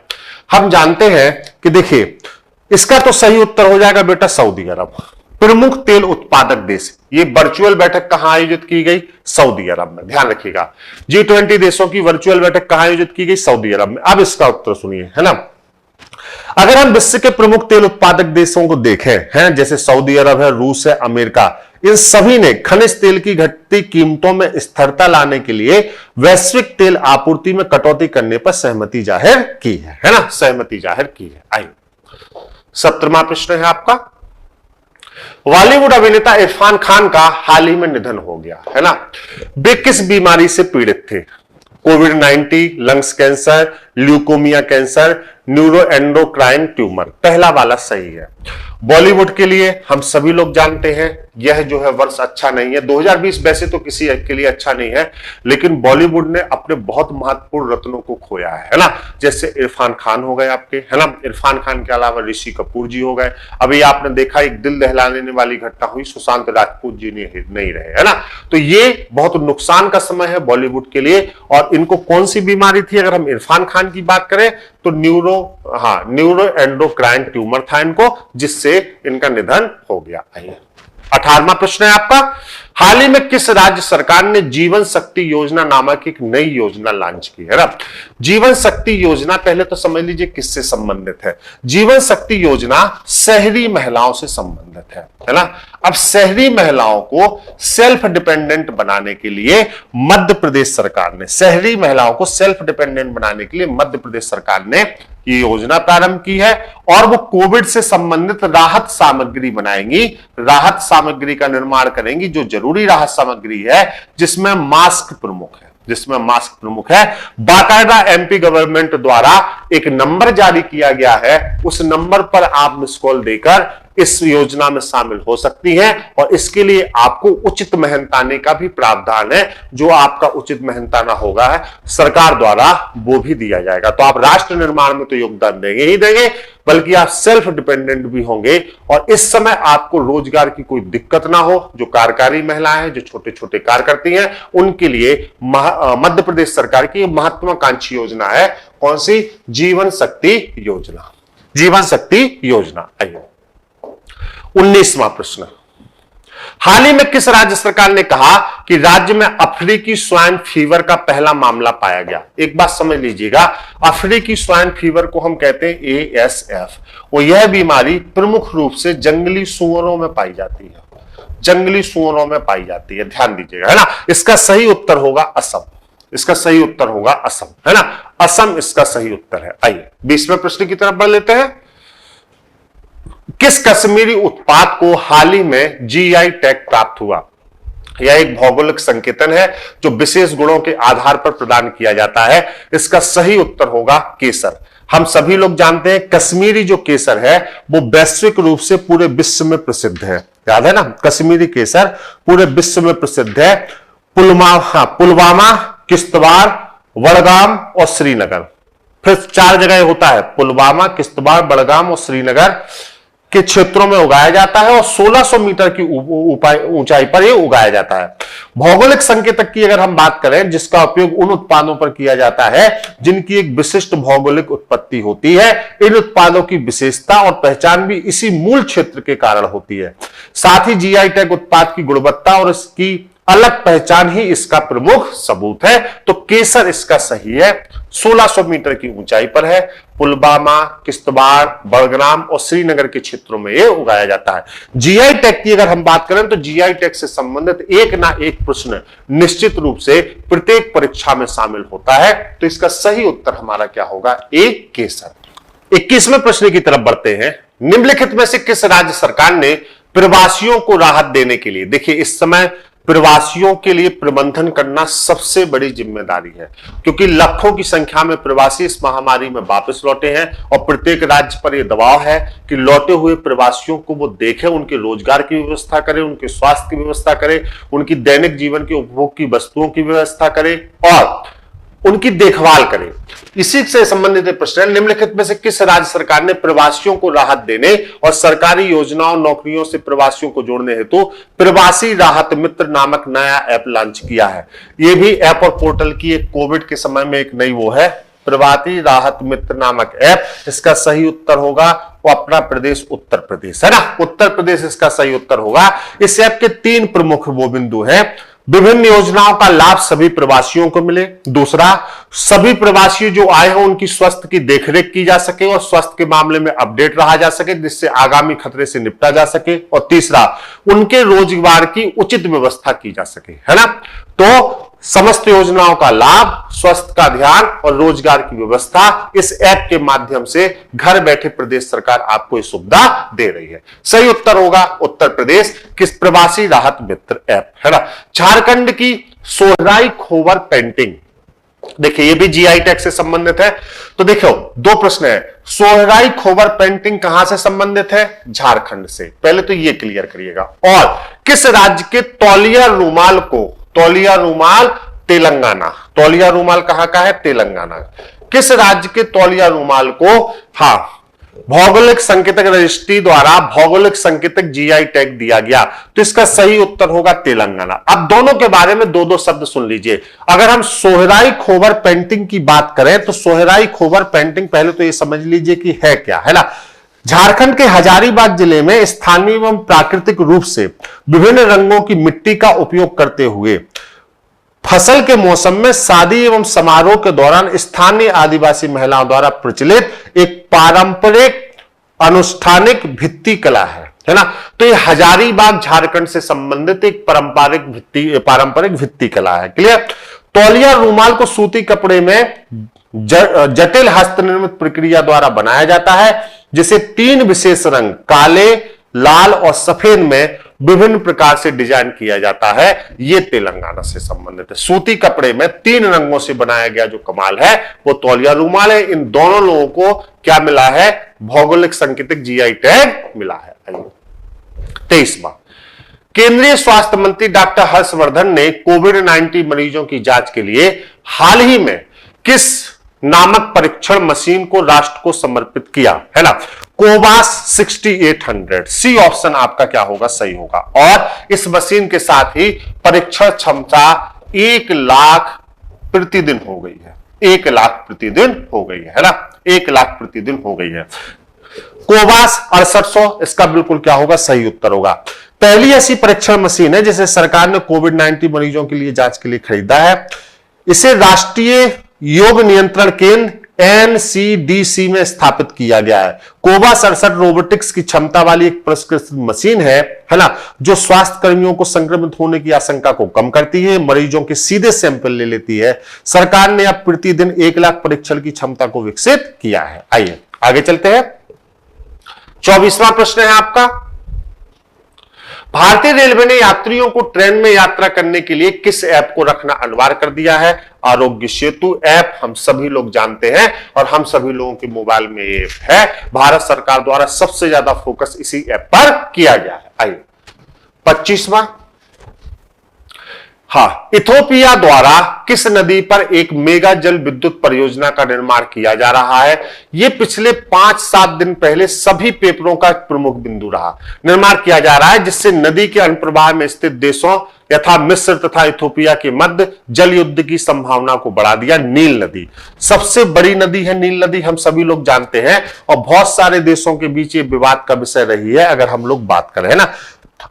Speaker 1: हम जानते हैं कि देखिए, इसका तो सही उत्तर हो जाएगा बेटा सऊदी अरब, प्रमुख तेल उत्पादक देश। ये वर्चुअल बैठक कहां आयोजित की गई, सऊदी अरब में। ध्यान रखिएगा, G20 देशों की वर्चुअल बैठक कहां आयोजित की गई, सऊदी अरब में। अब इसका उत्तर सुनिए, है ना। अगर हम विश्व के प्रमुख तेल उत्पादक देशों को देखें, हैं जैसे सऊदी अरब है, रूस है, अमेरिका, इन सभी ने खनिज तेल की घटती कीमतों में स्थिरता लाने के लिए वैश्विक तेल आपूर्ति में कटौती करने पर सहमति जाहिर की है ना, सहमति जाहिर की है। आइए 17वां प्रश्न है आपका, बॉलीवुड अभिनेता इरफान खान का हाल ही में निधन हो गया, है ना। वे किस बीमारी से पीड़ित थे, COVID, lungs cancer, leukaemia cancer, neuroendocrine tumour. पहला वाला सही है। बॉलीवुड के लिए हम सभी लोग जानते हैं यह जो है वर्ष अच्छा नहीं है। 2020 वैसे तो किसी के लिए अच्छा नहीं है, लेकिन बॉलीवुड ने अपने बहुत महत्वपूर्ण रत्नों को खोया है ना। जैसे इरफान खान हो गए आपके, है ना। इरफान खान के अलावा ऋषि कपूर जी हो गए। अभी आपने देखा एक दिल दहलाने वाली घटना हुई, सुशांत राजपूत जी नहीं रहे, है ना। तो ये बहुत नुकसान का समय है बॉलीवुड के लिए। और इनको कौन सी बीमारी थी, अगर हम इरफान खान की बात करें तो न्यूरो एंडोक्राइन ट्यूमर था इनको, जिससे इनका निधन हो गया। 18वां प्रश्न है आपका, हाल ही में किस राज्य सरकार ने जीवन शक्ति योजना नामक एक नई योजना लॉन्च की है ना। जीवन शक्ति योजना पहले तो समझ लीजिए किससे संबंधित है। जीवन शक्ति योजना शहरी महिलाओं से संबंधित है ना। अब शहरी महिलाओं को सेल्फ डिपेंडेंट बनाने के लिए मध्य प्रदेश सरकार ने, शहरी महिलाओं को सेल्फ डिपेंडेंट बनाने के लिए मध्य प्रदेश सरकार ने ये योजना प्रारंभ की है। और वो कोविड से संबंधित राहत सामग्री बनाएंगी, राहत सामग्री का निर्माण करेंगी, जो जरूरी राहत सामग्री है जिसमें मास्क प्रमुख है। बाकायदा एमपी गवर्नमेंट द्वारा एक नंबर जारी किया गया है, उस नंबर पर आप मिस कॉल देकर इस योजना में शामिल हो सकती हैं। और इसके लिए आपको उचित मेहनताने का भी प्रावधान है। जो आपका उचित मेहनताना होगा है सरकार द्वारा वो भी दिया जाएगा। तो आप राष्ट्र निर्माण में तो योगदान देंगे ही देंगे, बल्कि आप सेल्फ डिपेंडेंट भी होंगे। और इस समय आपको रोजगार की कोई दिक्कत ना हो। जो कार्यकारी महिलाएं हैं, जो छोटे छोटे कार्य करती हैं, उनके लिए मध्य प्रदेश सरकार की महत्वाकांक्षी योजना है। कौन सी? जीवन शक्ति योजना। जीवन शक्ति योजना। आइए 19वां प्रश्न, हाल ही में किस राज्य सरकार ने कहा कि राज्य में अफ्रीकी स्वाइन फीवर का पहला मामला पाया गया। एक बात समझ लीजिएगा, अफ्रीकी स्वाइन फीवर को हम कहते हैं ASF। और यह बीमारी प्रमुख रूप से जंगली सूअरों में पाई जाती है, जंगली सूअरों में पाई जाती है, ध्यान दीजिएगा, है ना। इसका सही उत्तर होगा असम। इसका सही उत्तर होगा असम, है ना। असम इसका सही उत्तर है। आइए 20वें प्रश्न की तरफ बढ़ लेते हैं। किस कश्मीरी उत्पाद को हाल ही में GI टैग प्राप्त हुआ? यह एक भौगोलिक संकेतन है जो विशेष गुणों के आधार पर प्रदान किया जाता है। इसका सही उत्तर होगा केसर। हम सभी लोग जानते हैं कश्मीरी जो केसर है वो वैश्विक रूप से पूरे विश्व में प्रसिद्ध है, याद है ना। कश्मीरी केसर पूरे विश्व में प्रसिद्ध है। पुलवामा, किश्तवाड़, बड़गाम और श्रीनगर, फिर 4 जगह होता है। पुलवामा, किश्तवाड़, बड़गाम और श्रीनगर के क्षेत्रों में उगाया जाता है और 1600 मीटर की ऊंचाई पर यह उगाया जाता है। भौगोलिक संकेतक की अगर हम बात करें, जिसका उपयोग उन उत्पादों पर किया जाता है जिनकी एक विशिष्ट भौगोलिक उत्पत्ति होती है। इन उत्पादों की विशेषता और पहचान भी इसी मूल क्षेत्र के कारण होती है। साथ ही GI टैग उत्पाद की गुणवत्ता और इसकी अलग पहचान ही इसका प्रमुख सबूत है। तो केसर इसका सही है, 1600 मीटर की ऊंचाई पर है। पुलवामा, किश्तवाड़, बड़गाम और श्रीनगर के क्षेत्रों में यह उगाया जाता है। GI टैग की अगर हम बात करें तो GI टैग से संबंधित एक ना एक प्रश्न निश्चित रूप से प्रत्येक परीक्षा में शामिल होता है। तो इसका सही उत्तर हमारा क्या होगा? ए केसर। 21वें प्रश्न की तरफ बढ़ते हैं। निम्नलिखित में से किस राज्य सरकार ने प्रवासियों को राहत देने के लिए, देखिए इस समय प्रवासियों के लिए प्रबंधन करना सबसे बड़ी जिम्मेदारी है, क्योंकि लाखों की संख्या में प्रवासी इस महामारी में वापस लौटे हैं और प्रत्येक राज्य पर यह दबाव है कि लौटे हुए प्रवासियों को वो देखें, उनके रोजगार की व्यवस्था करें, उनके स्वास्थ्य की व्यवस्था करें, उनकी दैनिक जीवन के उपभोग की वस्तुओं की व्यवस्था करें और उनकी देखभाल करें। इसी से संबंधित प्रश्न है, निम्नलिखित में से किस राज्य सरकार ने प्रवासियों को राहत देने और सरकारी योजनाओं नौकरियों से प्रवासियों को जोड़ने हेतु प्रवासी राहत मित्र नामक नया ऐप लॉन्च किया है? यह भी ऐप और पोर्टल की एक कोविड के समय में एक नई वो है, प्रवासी राहत मित्र नामक ऐप। इसका सही उत्तर होगा वो अपना प्रदेश उत्तर प्रदेश, है ना। उत्तर प्रदेश इसका सही उत्तर होगा। इस ऐप के 3 प्रमुख वो बिंदु हैं। विभिन्न योजनाओं का लाभ सभी प्रवासियों को मिले। दूसरा, सभी प्रवासी जो आए हो उनकी स्वास्थ्य की देखरेख की जा सके और स्वास्थ्य के मामले में अपडेट रहा जा सके, जिससे आगामी खतरे से निपटा जा सके। और तीसरा, उनके रोजगार की उचित व्यवस्था की जा सके, है ना। तो समस्त योजनाओं का लाभ, स्वास्थ्य का ध्यान और रोजगार की व्यवस्था इस ऐप के माध्यम से घर बैठे प्रदेश सरकार आपको ये सुविधा दे रही है। सही उत्तर होगा उत्तर प्रदेश, किस प्रवासी राहत मित्र ऐप, है ना। झारखंड की सोहराई खोवर पेंटिंग देखिए ये भी जीआई टैग से संबंधित है। तो देखो दो प्रश्न है, सोहराई खोबर पेंटिंग कहां से संबंधित है? झारखंड से। पहले तो ये क्लियर करिएगा। और किस राज्य के तौलिया रूमाल को, तौलिया रूमाल तेलंगाना, तौलिया रूमाल कहां का है? तेलंगाना। किस राज्य के तौलिया रूमाल को भौगोलिक संकेतक रजिस्ट्री द्वारा भौगोलिक संकेतक जीआई टैग दिया गया? तो इसका सही उत्तर होगा तेलंगाना। अब दोनों के बारे में दो दो शब्द सुन लीजिए। अगर हम सोहराई खोबर पेंटिंग की बात करें तो सोहराई खोबर पेंटिंग पहले तो ये समझ लीजिए कि है क्या, है ना। झारखंड के हजारीबाग जिले में स्थानीय एवं प्राकृतिक रूप से विभिन्न रंगों की मिट्टी का उपयोग करते हुए फसल के मौसम में शादी एवं समारोह के दौरान स्थानीय आदिवासी महिलाओं द्वारा प्रचलित एक पारंपरिक अनुष्ठानिक भित्ति कला है ना। तो ये हजारीबाग झारखंड से संबंधित एक पारंपरिक भित्ति कला है। क्लियर। तौलिया रूमाल को सूती कपड़े में जटिल हस्तनिर्मित प्रक्रिया द्वारा बनाया जाता है, जिसे 3 विशेष रंग काले, लाल और सफेद में विभिन्न प्रकार से डिजाइन किया जाता है। यह तेलंगाना से संबंधित है। सूती कपड़े में 3 रंगों से बनाया गया जो कमाल है वो तौलिया रूमाल है। इन दोनों लोगों को क्या मिला है? भौगोलिक संकेतक जीआई टैग मिला है। 23वां, केंद्रीय स्वास्थ्य मंत्री डॉक्टर हर्षवर्धन ने कोविड-19 मरीजों की जांच के लिए हाल ही में किस नामक परीक्षण मशीन को राष्ट्र को समर्पित किया, है ना? कोवास 6800। सी ऑप्शन आपका क्या होगा? सही होगा। और इस मशीन के साथ ही परीक्षण क्षमता 1 लाख प्रतिदिन हो गई है। 1 लाख प्रतिदिन हो गई है ना। 1 लाख प्रतिदिन हो गई है। कोवास 6800 इसका बिल्कुल क्या होगा? सही उत्तर होगा। पहली ऐसी परीक्षण मशीन है जिसे सरकार ने कोविड-19 मरीजों के लिए जांच के लिए खरीदा है। इसे राष्ट्रीय योग नियंत्रण केंद्र NCDC में स्थापित किया गया है। कोवास 68 रोबोटिक्स की क्षमता वाली एक पुरस्कृत मशीन है ना, जो स्वास्थ्य कर्मियों को संक्रमित होने की आशंका को कम करती है, मरीजों के सीधे सैंपल ले लेती है। सरकार ने अब प्रतिदिन 1 लाख परीक्षण की क्षमता को विकसित किया है। आइए आगे चलते हैं। 24वां प्रश्न है आपका, भारतीय रेलवे ने यात्रियों को ट्रेन में यात्रा करने के लिए किस ऐप को रखना अनिवार्य कर दिया है? आरोग्य सेतु ऐप हम सभी लोग जानते हैं और हम सभी लोगों के मोबाइल में ये ऐप है। भारत सरकार द्वारा सबसे ज्यादा फोकस इसी ऐप पर किया गया है। आइए 25वां, इथोपिया द्वारा किस नदी पर एक मेगा जल विद्युत परियोजना का निर्माण किया जा रहा है? यह पिछले 5-7 दिन पहले सभी पेपरों का प्रमुख बिंदु रहा। निर्माण किया जा रहा है जिससे नदी के अनुप्रवाह में स्थित देशों यथा मिस्र तथा इथोपिया के मध्य जल युद्ध की संभावना को बढ़ा दिया। नील नदी सबसे बड़ी नदी है। नील नदी हम सभी लोग जानते हैं और बहुत सारे देशों के बीच ये विवाद का विषय रही है। अगर हम लोग बात करें, है ना,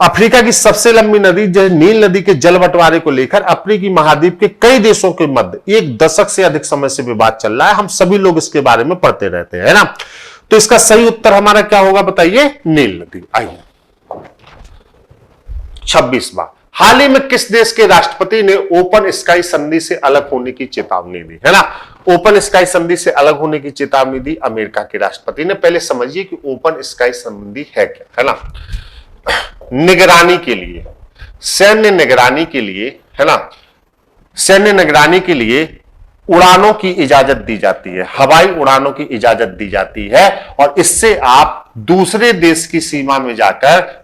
Speaker 1: अफ्रीका की सबसे लंबी नदी जो नील नदी के जल बंटवारे को लेकर अफ्रीकी महाद्वीप के कई देशों के मध्य 1 दशक से अधिक समय से विवाद चल रहा है। हम सभी लोग इसके बारे में पढ़ते रहते हैं, है ना। तो इसका सही उत्तर हमारा क्या होगा बताइए? नील नदी। आइए 26वां, हाल ही में किस देश के राष्ट्रपति ने ओपन स्काई संधि से अलग होने की चेतावनी दी, है ना? ओपन स्काई संधि से अलग होने की चेतावनी दी अमेरिका के राष्ट्रपति ने। पहले समझिए कि ओपन स्काई संधि है क्या, है ना। निगरानी के लिए, सैन्य निगरानी के लिए, है ना, सैन्य निगरानी के लिए उड़ानों की इजाजत दी जाती है, हवाई उड़ानों की इजाजत दी जाती है और इससे आप दूसरे देश की सीमा में जाकर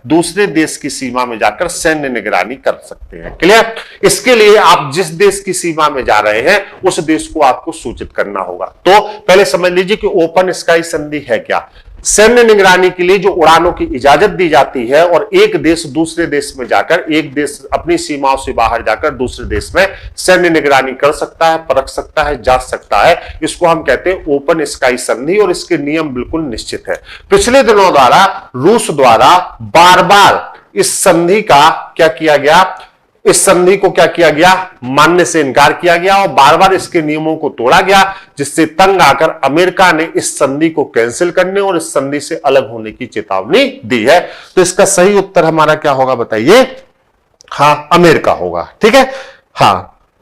Speaker 1: सैन्य निगरानी कर सकते हैं। क्लियर। इसके लिए आप जिस देश की सीमा में जा रहे हैं उस देश को आपको सूचित करना होगा। तो पहले समझ लीजिए कि ओपन स्काई संधि है क्या? सैन्य निगरानी के लिए जो उड़ानों की इजाजत दी जाती है और एक देश दूसरे देश में जाकर, एक देश अपनी सीमाओं से बाहर जाकर दूसरे देश में सैन्य निगरानी कर सकता है, परख सकता है, जांच सकता है। इसको हम कहते हैं ओपन स्काई संधि और इसके नियम बिल्कुल निश्चित है। पिछले दिनों रूस द्वारा बार बार इस संधि का क्या किया गया? इस संधि को क्या किया गया? मानने से इनकार किया गया और बार बार इसके नियमों को तोड़ा गया, जिससे तंग आकर अमेरिका ने इस संधि को कैंसिल करने और इस संधि से अलग होने की चेतावनी दी है। तो इसका सही उत्तर हमारा क्या होगा बताइए? अमेरिका होगा। ठीक है।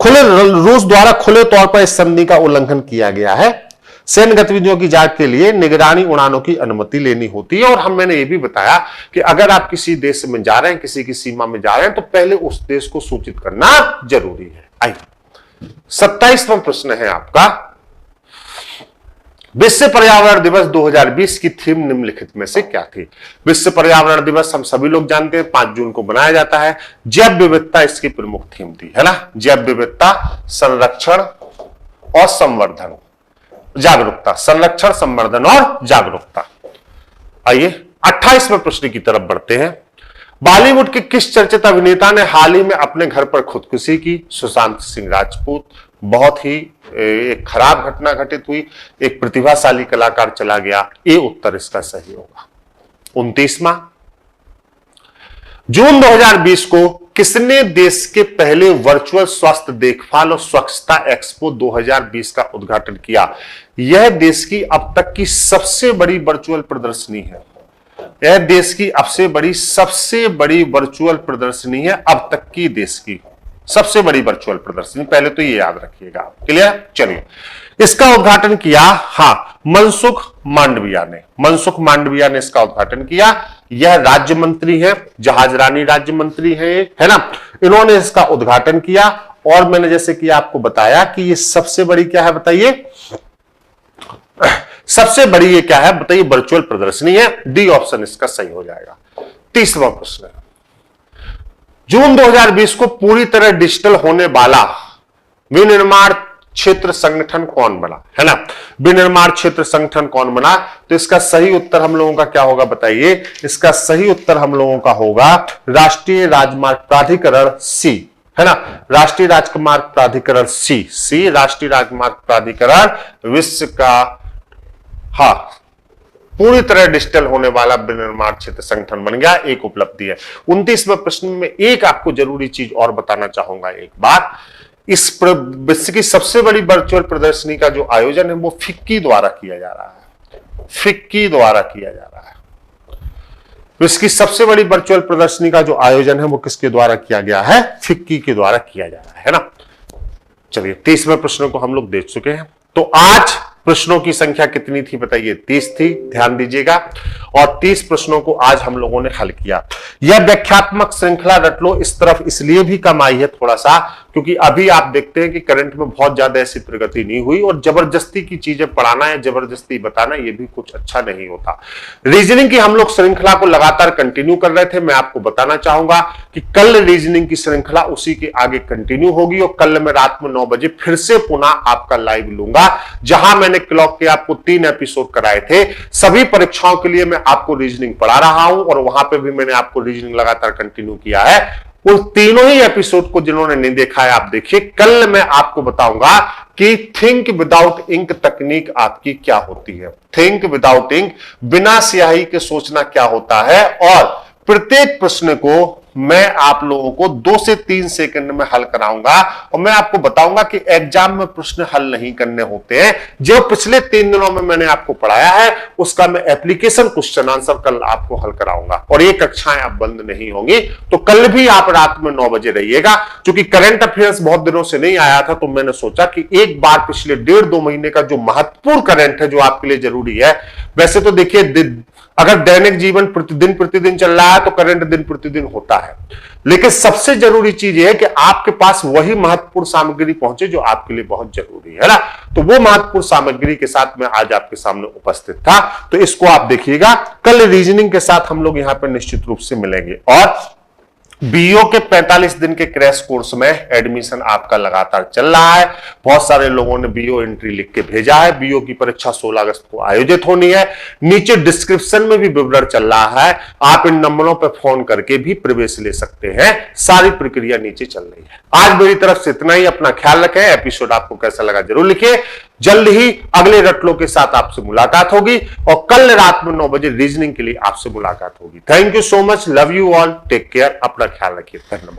Speaker 1: रूस द्वारा खुले तौर पर इस संधि का उल्लंघन किया गया है। सैन्य गतिविधियों की जांच के लिए निगरानी उड़ानों की अनुमति लेनी होती है और मैंने ये भी बताया कि अगर आप किसी देश में जा रहे हैं, किसी की सीमा में जा रहे हैं, तो पहले उस देश को सूचित करना जरूरी है। आइए 27वां प्रश्न है आपका, विश्व पर्यावरण दिवस 2020 की थीम निम्नलिखित में से क्या थी? विश्व पर्यावरण दिवस हम सभी लोग जानते हैं 5 जून को मनाया जाता है। जैव विविधता इसकी प्रमुख थीम थी, है ना। जैव विविधता, संरक्षण और संवर्धन, जागरूकता, संरक्षण, संवर्धन और जागरूकता। आइए 28वें प्रश्न की तरफ बढ़ते हैं। बॉलीवुड के किस चर्चित अभिनेता ने हाल ही में अपने घर पर खुदकुशी की? सुशांत सिंह राजपूत। बहुत ही एक खराब घटना घटित हुई, एक प्रतिभाशाली कलाकार चला गया। ये उत्तर इसका सही होगा। 29वां, जून 2020 को किसने देश के पहले वर्चुअल स्वास्थ्य देखभाल और स्वच्छता एक्सपो 2020 का उद्घाटन किया? यह देश की अब तक की सबसे बड़ी वर्चुअल प्रदर्शनी है। यह देश की सबसे बड़ी वर्चुअल प्रदर्शनी है, अब तक की देश की सबसे बड़ी वर्चुअल प्रदर्शनी। पहले तो ये याद रखिएगा। क्लियर? चलिए, इसका उद्घाटन किया, मनसुख मांडविया ने इसका उद्घाटन किया। यह राज्य मंत्री है, जहाज रानी राज्य मंत्री है ना। इन्होंने इसका उद्घाटन किया और मैंने जैसे कि आपको बताया कि ये सबसे बड़ी क्या है बताइए, सबसे बड़ी ये क्या है बताइए, वर्चुअल प्रदर्शनी है। डी ऑप्शन इसका सही हो जाएगा। 30वां प्रश्न, जून 2020 को पूरी तरह डिजिटल होने वाला विनिर्माण क्षेत्र संगठन कौन बना, है ना। विनिर्माण क्षेत्र संगठन कौन बना? तो इसका सही उत्तर हम लोगों का क्या होगा बताइए? इसका सही उत्तर हम लोगों का होगा राष्ट्रीय राजमार्ग प्राधिकरण, सी, है ना। राष्ट्रीय राजमार्ग प्राधिकरण, सी राष्ट्रीय राजमार्ग प्राधिकरण विश्व का पूरी तरह डिजिटल होने वाला विनिर्माण क्षेत्र संगठन बन गया। एक उपलब्धि है। 29वें प्रश्न में एक आपको जरूरी चीज और बताना चाहूंगा। एक बात, इस विश्व की सबसे बड़ी वर्चुअल प्रदर्शनी का जो आयोजन है वो फिक्की द्वारा किया जा रहा है। फिक्की द्वारा किया जा रहा है। विश्व की सबसे बड़ी वर्चुअल प्रदर्शनी का जो आयोजन है वो किसके द्वारा किया गया है? फिक्की के द्वारा किया जा रहा है ना। चलिए 30वें प्रश्न को हम लोग देख चुके हैं। तो आज प्रश्नों की संख्या कितनी थी बताइए? 30 थी। ध्यान दीजिएगा। और 30 प्रश्नों को आज हम लोगों ने हल किया। यह व्याख्यात्मक श्रृंखला रट लो इस तरफ इसलिए भी कम आई है थोड़ा सा, क्योंकि अभी आप देखते हैं कि करंट में बहुत ज्यादा ऐसी प्रगति नहीं हुई और जबरदस्ती की चीजें पढ़ाना या जबरदस्ती बताना ये भी कुछ अच्छा नहीं होता। रीजनिंग की हम लोग श्रृंखला को लगातार कंटिन्यू कर रहे थे। मैं आपको बताना चाहूंगा कि कल रीजनिंग की श्रृंखला उसी के आगे कंटिन्यू होगी और कल मैं रात में 9 बजे फिर से पुनः आपका लाइव लूंगा, जहां मैंने क्लॉक के आपको 3 एपिसोड कराए थे। सभी परीक्षाओं के लिए मैं आपको रीजनिंग पढ़ा रहा हूं और वहां पे भी मैंने आपको रीजनिंग लगातार कंटिन्यू किया है। उन तीनों ही एपिसोड को जिन्होंने नहीं देखा है आप देखिए। कल मैं आपको बताऊंगा कि थिंक विदाउट इंक तकनीक आपकी क्या होती है। थिंक विदाउट इंक, बिना स्याही के सोचना क्या होता है, और प्रत्येक प्रश्न को मैं आप लोगों को 2 से 3 सेकंड में हल कराऊंगा और मैं आपको बताऊंगा कि एग्जाम में प्रश्न हल नहीं करने होते हैं। जो पिछले 3 दिनों में मैंने आपको पढ़ाया है उसका मैं एप्लीकेशन क्वेश्चन आंसर कल आपको हल कराऊंगा और ये कक्षाएं अब बंद नहीं होंगी। तो कल भी आप रात में 9 बजे रहिएगा। क्योंकि करंट अफेयर्स बहुत दिनों से नहीं आया था तो मैंने सोचा कि एक बार पिछले 1.5-2 महीने का जो महत्वपूर्ण करंट है जो आपके लिए जरूरी है। वैसे तो देखिए, अगर दैनिक जीवन प्रतिदिन चल रहा है तो करंट दिन प्रतिदिन होता है, लेकिन सबसे जरूरी चीज यह है कि आपके पास वही महत्वपूर्ण सामग्री पहुंचे जो आपके लिए बहुत जरूरी है ना। तो वो महत्वपूर्ण सामग्री के साथ मैं आज आपके सामने उपस्थित था, तो इसको आप देखिएगा। कल रीजनिंग के साथ हम लोग यहां पर निश्चित रूप से मिलेंगे। और बीओ के 45 दिन के क्रैश कोर्स में एडमिशन आपका लगातार चल रहा है। बहुत सारे लोगों ने बीओ एंट्री लिख के भेजा है। बीओ की परीक्षा 16 अगस्त को आयोजित होनी है। नीचे डिस्क्रिप्शन में भी विवरण चल रहा है, आप इन नंबरों पर फोन करके भी प्रवेश ले सकते हैं। सारी प्रक्रिया नीचे चल रही है। आज मेरी तरफ से इतना ही। अपना ख्याल रखें। एपिसोड आपको कैसा लगा जरूर लिखिए। जल्द ही अगले रटलो के साथ आपसे मुलाकात होगी और कल रात में 9 बजे रीजनिंग के लिए आपसे मुलाकात होगी। Thank you so much. Love you all. Take care. अपना ख्याल रखिए। धन्यवाद।